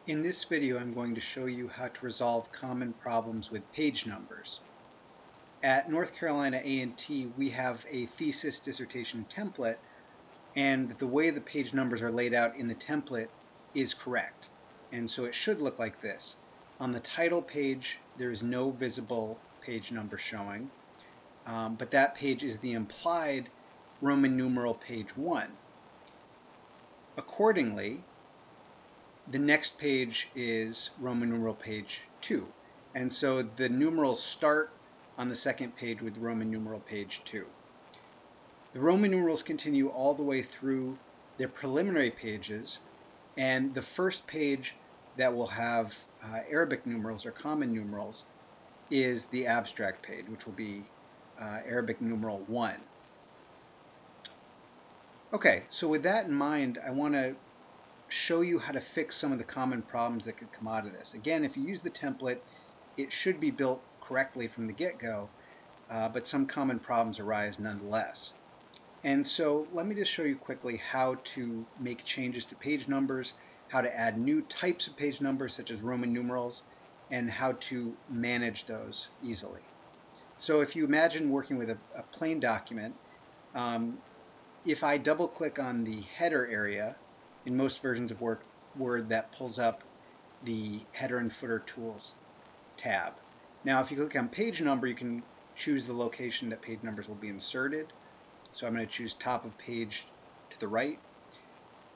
In this video, I'm going to show you how to resolve common problems with page numbers. At North Carolina A&T, we have a thesis dissertation template, and the way the page numbers are laid out in the template is correct. And so it should look like this. On the title page, there is no visible page number showing, but that page is the implied Roman numeral page 1. Accordingly, the next page is Roman numeral page 2. And so the numerals start on the second page with Roman numeral page 2. The Roman numerals continue all the way through their preliminary pages, and the first page that will have Arabic numerals or common numerals is the abstract page, which will be Arabic numeral 1. Okay, so with that in mind, I want to show you how to fix some of the common problems that could come out of this. Again, if you use the template, it should be built correctly from the get-go, but some common problems arise nonetheless. And so let me just show you quickly how to make changes to page numbers, how to add new types of page numbers such as Roman numerals, and how to manage those easily. So if you imagine working with a plain document, if I double click on the header area, in most versions of Word, that pulls up the header and footer tools tab. Now if you click on page number, you can choose the location that page numbers will be inserted. So I'm going to choose top of page to the right.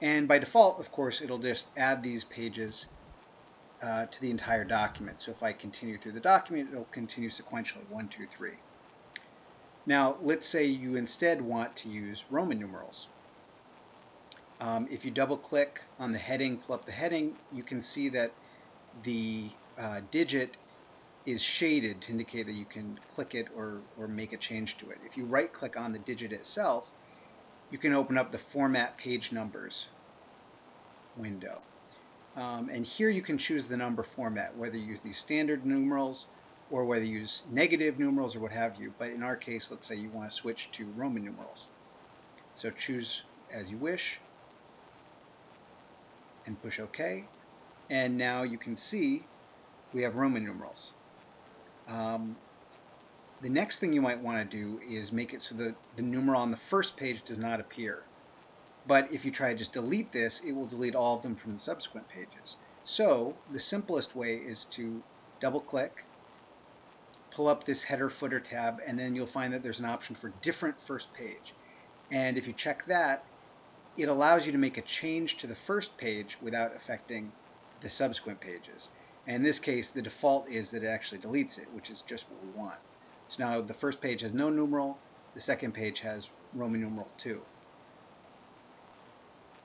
And by default, of course, it'll just add these pages to the entire document. So if I continue through the document, it'll continue sequentially, 1, 2, 3. Now let's say you instead want to use Roman numerals. If you double click on the heading, pull up the heading, you can see that the digit is shaded to indicate that you can click it or make a change to it. If you right click on the digit itself, you can open up the Format Page Numbers window. And here you can choose the number format, whether you use these standard numerals or whether you use negative numerals or what have you. But in our case, let's say you want to switch to Roman numerals. So choose as you wish and push OK. And now you can see we have Roman numerals. The next thing you might want to do is make it so that the numeral on the first page does not appear. But if you try to just delete this, it will delete all of them from the subsequent pages. So the simplest way is to double click, pull up this header footer tab, and then you'll find that there's an option for different first page. And if you check that, it allows you to make a change to the first page without affecting the subsequent pages. And in this case, the default is that it actually deletes it, which is just what we want. So now the first page has no numeral, the second page has Roman numeral 2.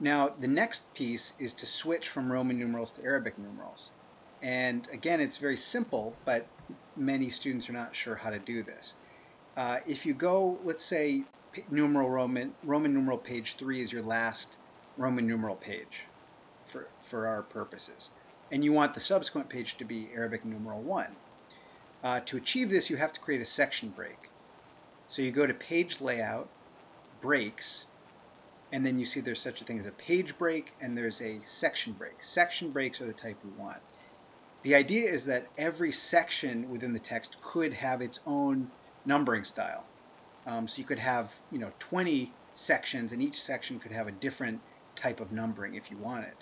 Now the next piece is to switch from Roman numerals to Arabic numerals. And again, it's very simple, but many students are not sure how to do this. If you go, let's say Roman numeral page 3 is your last Roman numeral page for our purposes, and you want the subsequent page to be Arabic numeral 1. To achieve this, you have to create a section break. So you go to Page Layout, Breaks, and then you see there's such a thing as a page break and there's a section break. Section breaks are the type we want. The idea is that every section within the text could have its own numbering style. So you could have 20 sections, and each section could have a different type of numbering if you wanted.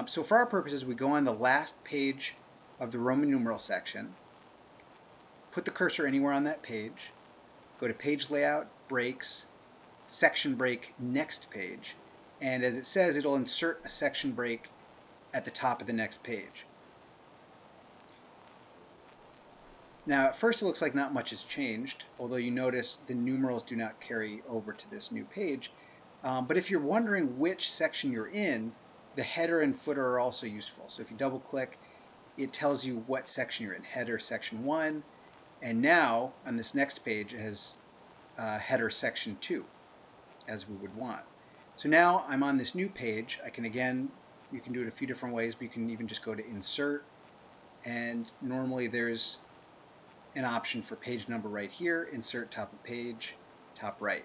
So for our purposes, we go on the last page of the Roman numeral section, put the cursor anywhere on that page, go to Page Layout, Breaks, Section Break, Next Page, and as it says, it'll insert a section break at the top of the next page. Now at first it looks like not much has changed, although you notice the numerals do not carry over to this new page. But if you're wondering which section you're in, the header and footer are also useful. So if you double click, it tells you what section you're in, header section 1, and now on this next page it has header section 2, as we would want. So now I'm on this new page. I can, again, you can do it a few different ways, but you can even just go to Insert, and normally there's an option for page number right here, Insert Top of Page, Top Right.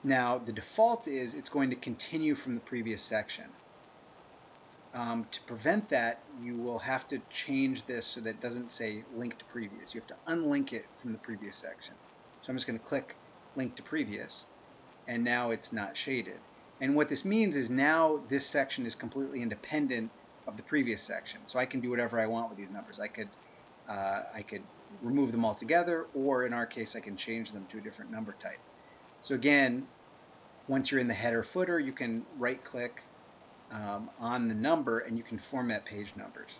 Now the default is it's going to continue from the previous section. To prevent that, you will have to change this so that it doesn't say link to previous. You have to unlink it from the previous section. So I'm just going to click link to previous, and now it's not shaded. And what this means is now this section is completely independent of the previous section. So I can do whatever I want with these numbers. I could remove them altogether, or in our case, I can change them to a different number type. So again, once you're in the header footer, you can right-click on the number and you can format page numbers.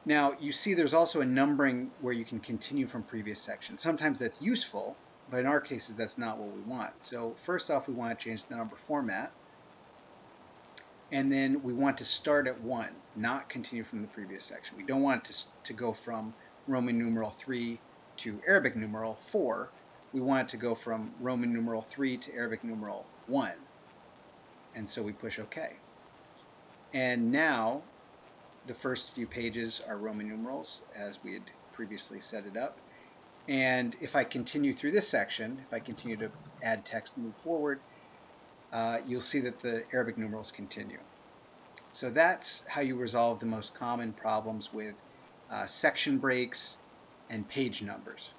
Now you see there's also a numbering where you can continue from previous sections. Sometimes that's useful, but in our cases that's not what we want. So first off, we want to change the number format, and then we want to start at 1, not continue from the previous section. We don't want it to go from Roman numeral 3 to Arabic numeral 4. We want it to go from Roman numeral 3 to Arabic numeral 1. And so we push OK. And now the first few pages are Roman numerals as we had previously set it up. And if I continue through this section, if I continue to add text and move forward, you'll see that the Arabic numerals continue. So that's how you resolve the most common problems with section breaks and page numbers.